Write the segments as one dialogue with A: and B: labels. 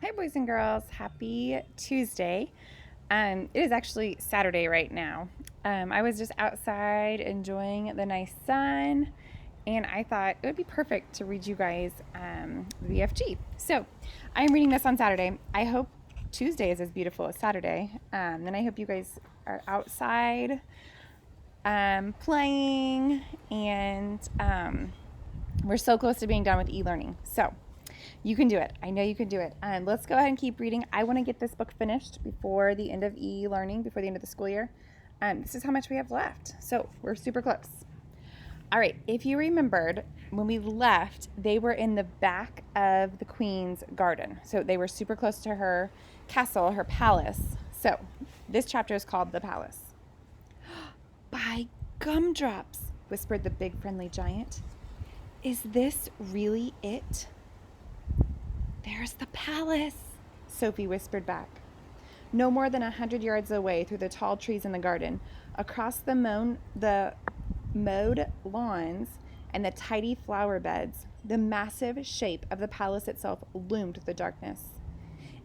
A: Hi, boys and girls. Happy Tuesday. It is actually Saturday right now. I was just outside enjoying the nice sun, and I thought it would be perfect to read you guys the BFG. So, I'm reading this on Saturday. I hope Tuesday is as beautiful as Saturday. And I hope you guys are outside playing, and we're so close to being done with e-learning. So, you can do it. I know you can do it. Let's go ahead and keep reading. I want to get this book finished before the end of e-learning, before the end of the school year. This is how much we have left. So we're super close. All right. If you remembered, when we left, they were in the back of the queen's garden. So they were super close to her castle, her palace. So this chapter is called The Palace. By gumdrops, whispered the big friendly giant. Is this really it? There's the palace, Sophie whispered back. No more than 100 yards away through the tall trees in the garden, across the mowed lawns and the tidy flower beds, the massive shape of the palace itself loomed through the darkness.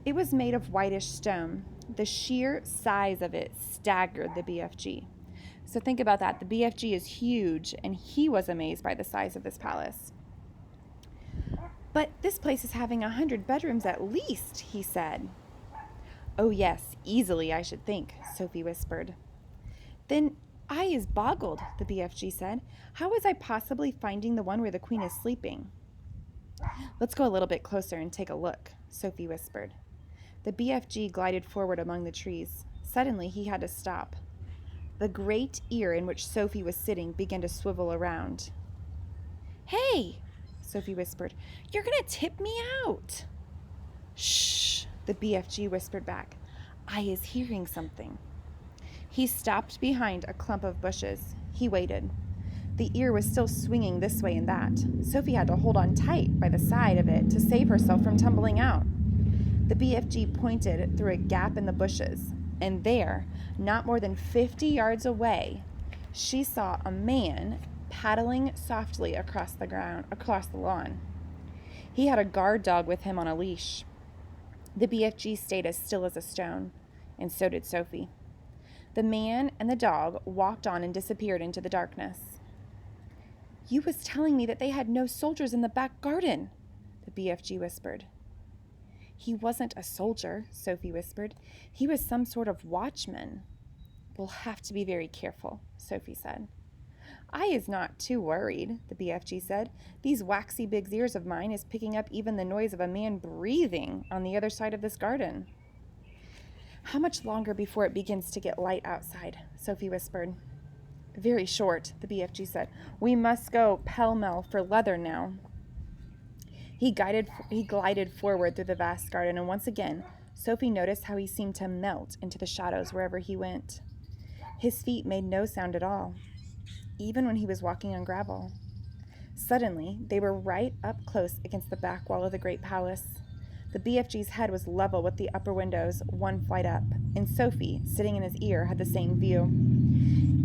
A: It was made of whitish stone. The sheer size of it staggered the BFG. So think about that. The BFG is huge, and he was amazed by the size of this palace. But this place is having 100 bedrooms at least, he said. Oh, yes, easily, I should think, Sophie whispered. Then I is boggled, the BFG said. How was I possibly finding the one where the queen is sleeping? Let's go a little bit closer and take a look, Sophie whispered. The BFG glided forward among the trees. Suddenly, he had to stop. The great ear in which Sophie was sitting began to swivel around. Hey, Sophie whispered. You're going to tip me out. Shh, the BFG whispered back. I is hearing something. He stopped behind a clump of bushes. He waited. The ear was still swinging this way and that. Sophie had to hold on tight by the side of it to save herself from tumbling out. The BFG pointed through a gap in the bushes, and there, not more than 50 yards away, she saw a man paddling softly across the lawn. He had a guard dog with him on a leash. The BFG stayed as still as a stone, and so did Sophie. The man and the dog walked on and disappeared into the darkness. You was telling me that they had no soldiers in the back garden, the BFG whispered. He wasn't a soldier, Sophie whispered. He was some sort of watchman. We'll have to be very careful, Sophie said. I is not too worried, the BFG said. These waxy big ears of mine is picking up even the noise of a man breathing on the other side of this garden. How much longer before it begins to get light outside? Sophie whispered. Very short, the BFG said. We must go pell-mell for leather now. He glided forward through the vast garden, and once again, Sophie noticed how he seemed to melt into the shadows wherever he went. His feet made no sound at all, even when he was walking on gravel. Suddenly, they were right up close against the back wall of the great palace. The BFG's head was level with the upper windows, one flight up, and Sophie, sitting in his ear, had the same view.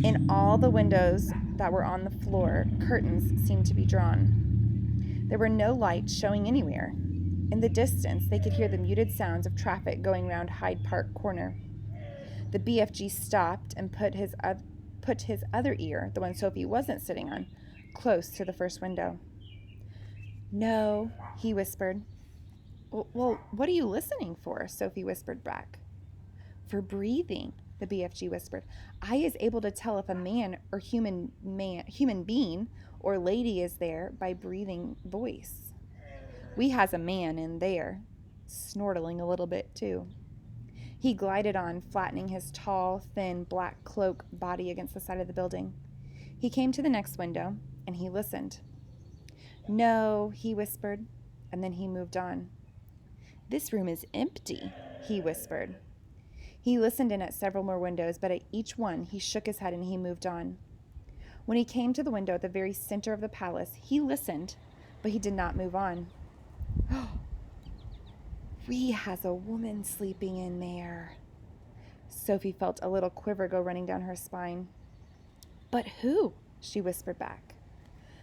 A: In all the windows that were on the floor, curtains seemed to be drawn. There were no lights showing anywhere. In the distance, they could hear the muted sounds of traffic going round Hyde Park Corner. The BFG stopped and put his other ear, the one Sophie wasn't sitting on, close to the first window. No, he whispered. Well, what are you listening for? Sophie whispered back. For breathing, the BFG whispered. I is able to tell if a man or human being or lady is there by breathing voice. We has a man in there, snortling a little bit too. He glided on, flattening his tall, thin, black cloak body against the side of the building. He came to the next window, and he listened. No, he whispered, and then he moved on. This room is empty, he whispered. He listened in at several more windows, but at each one he shook his head and he moved on. When he came to the window at the very center of the palace, he listened, but he did not move on. We has a woman sleeping in there. Sophie felt a little quiver go running down her spine. But who? She whispered back.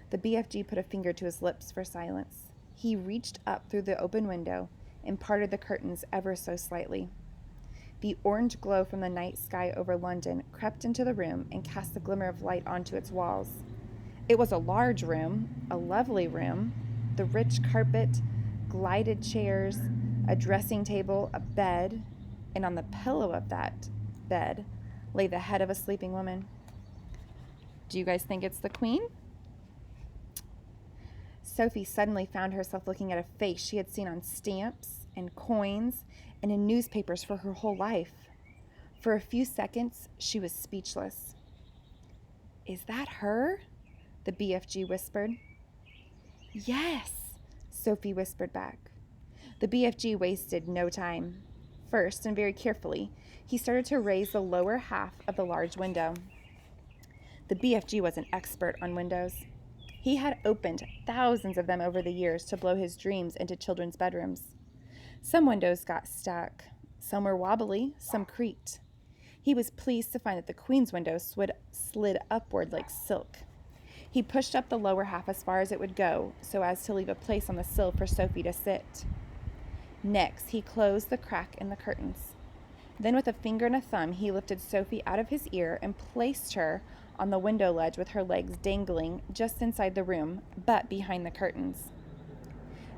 A: The BFG put a finger to his lips for silence. He reached up through the open window and parted the curtains ever so slightly. The orange glow from the night sky over London crept into the room and cast a glimmer of light onto its walls. It was a large room, a lovely room. The rich carpet, glided chairs, a dressing table, a bed, and on the pillow of that bed lay the head of a sleeping woman. Do you guys think it's the Queen? Sophie suddenly found herself looking at a face she had seen on stamps and coins and in newspapers for her whole life. For a few seconds, she was speechless. "Is that her?" the BFG whispered. "Yes," Sophie whispered back. The BFG wasted no time. First, and very carefully, he started to raise the lower half of the large window. The BFG was an expert on windows. He had opened thousands of them over the years to blow his dreams into children's bedrooms. Some windows got stuck. Some were wobbly, some creaked. He was pleased to find that the Queen's window slid upward like silk. He pushed up the lower half as far as it would go, so as to leave a place on the sill for Sophie to sit. Next, he closed the crack in the curtains. Then with a finger and a thumb, he lifted Sophie out of his ear and placed her on the window ledge with her legs dangling just inside the room, but behind the curtains.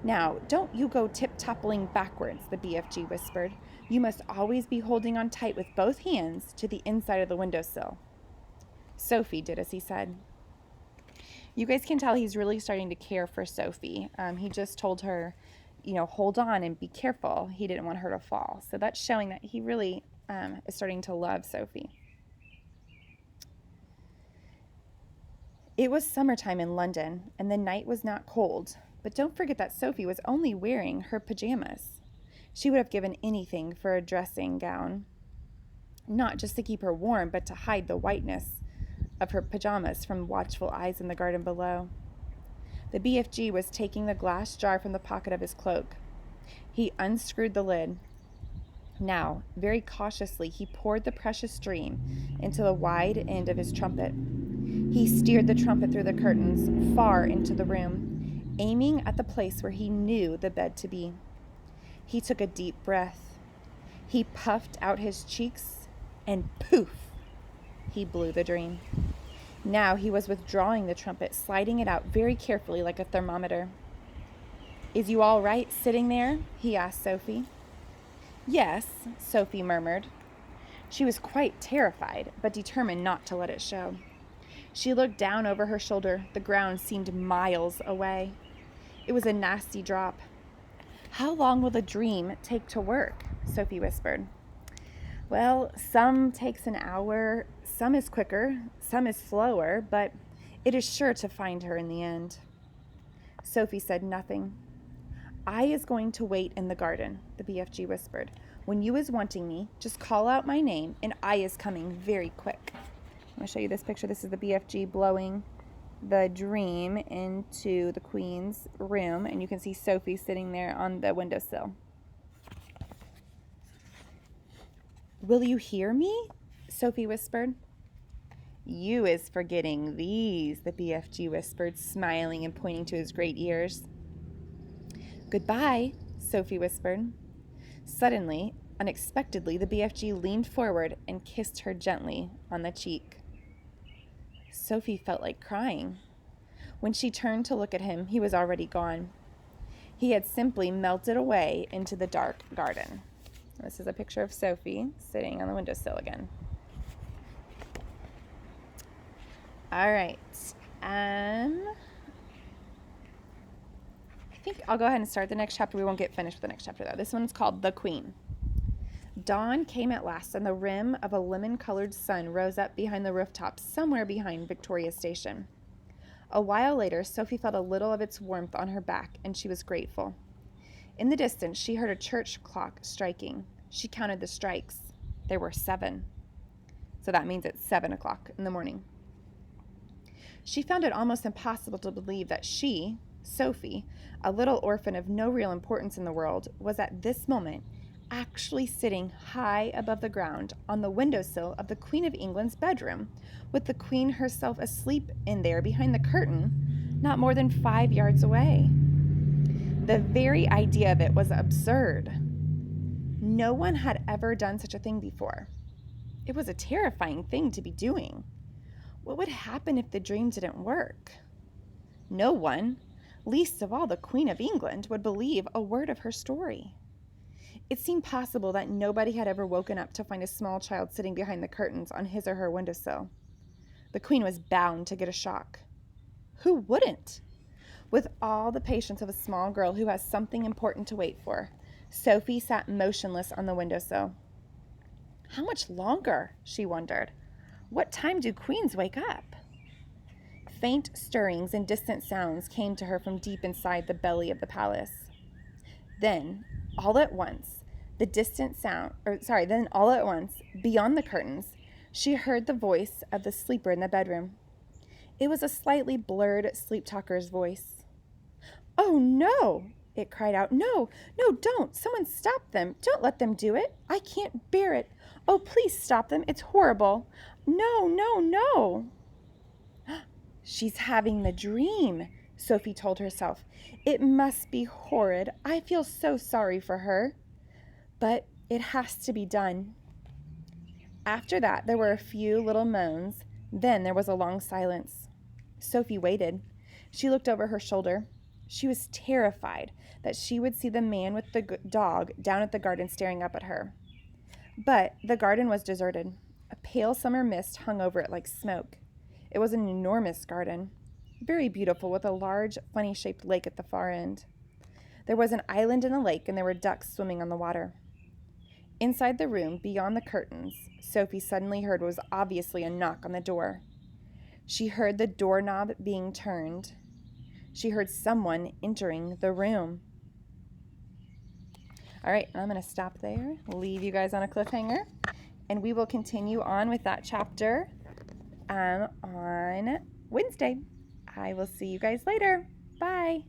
A: "Now, don't you go tip-toppling backwards," the BFG whispered. "You must always be holding on tight with both hands to the inside of the windowsill." Sophie did as he said. You guys can tell he's really starting to care for Sophie. He just told her, hold on and be careful. He didn't want her to fall. So that's showing that he really is starting to love Sophie. It was summertime in London, and the night was not cold. But don't forget that Sophie was only wearing her pajamas. She would have given anything for a dressing gown. Not just to keep her warm, but to hide the whiteness of her pajamas from watchful eyes in the garden below. The BFG was taking the glass jar from the pocket of his cloak. He unscrewed the lid. Now, very cautiously, he poured the precious dream into the wide end of his trumpet. He steered the trumpet through the curtains far into the room, aiming at the place where he knew the bed to be. He took a deep breath. He puffed out his cheeks, and poof, he blew the dream. Now he was withdrawing the trumpet, sliding it out very carefully like a thermometer. "Is you all right sitting there?" he asked Sophie. "Yes," Sophie murmured. She was quite terrified, but determined not to let it show. She looked down over her shoulder. The ground seemed miles away. It was a nasty drop. "How long will the dream take to work?" Sophie whispered. "Well, some takes an hour, some is quicker, some is slower, but it is sure to find her in the end." Sophie said nothing. "I is going to wait in the garden," the BFG whispered. "When you is wanting me, just call out my name, and I is coming very quick." I'm going to show you this picture. This is the BFG blowing the dream into the Queen's room, and you can see Sophie sitting there on the windowsill. "Will you hear me?" Sophie whispered. "You is forgetting these," the BFG whispered, smiling and pointing to his great ears. "Goodbye," Sophie whispered. Suddenly, unexpectedly, the BFG leaned forward and kissed her gently on the cheek. Sophie felt like crying. When she turned to look at him, he was already gone. He had simply melted away into the dark garden. This is a picture of Sophie sitting on the windowsill again. All right. I think I'll go ahead and start the next chapter. We won't get finished with the next chapter, though. This one's called The Queen. Dawn came at last, and the rim of a lemon-colored sun rose up behind the rooftop somewhere behind Victoria Station. A while later, Sophie felt a little of its warmth on her back, and she was grateful. In the distance, she heard a church clock striking. She counted the strikes. There were 7. So that means it's 7 o'clock in the morning. She found it almost impossible to believe that she, Sophie, a little orphan of no real importance in the world, was at this moment actually sitting high above the ground on the windowsill of the Queen of England's bedroom, with the Queen herself asleep in there behind the curtain, not more than 5 yards away. The very idea of it was absurd. No one had ever done such a thing before. It was a terrifying thing to be doing. What would happen if the dream didn't work? No one, least of all the Queen of England, would believe a word of her story. It seemed possible that nobody had ever woken up to find a small child sitting behind the curtains on his or her windowsill. The Queen was bound to get a shock. Who wouldn't? With all the patience of a small girl who has something important to wait for, Sophie sat motionless on the windowsill. How much longer? She wondered. What time do queens wake up? Faint stirrings and distant sounds came to her from deep inside the belly of the palace. Then, all at once, beyond the curtains, she heard the voice of the sleeper in the bedroom. It was a slightly blurred sleep talker's voice. "Oh, no!" it cried out. "No, no, don't! Someone stop them! Don't let them do it! I can't bear it! Oh, please stop them! It's horrible! No, no, no!" "She's having the dream," Sophie told herself. "It must be horrid. I feel so sorry for her. But it has to be done." After that, there were a few little moans. Then there was a long silence. Sophie waited. She looked over her shoulder. She was terrified that she would see the man with the dog down at the garden staring up at her. But the garden was deserted. A pale summer mist hung over it like smoke. It was an enormous garden, very beautiful, with a large, funny-shaped lake at the far end. There was an island in the lake, and there were ducks swimming on the water. Inside the room, beyond the curtains, Sophie suddenly heard what was obviously a knock on the door. She heard the doorknob being turned. She heard someone entering the room. All right, I'm going to stop there, leave you guys on a cliffhanger, and we will continue on with that chapter on Wednesday. I will see you guys later. Bye.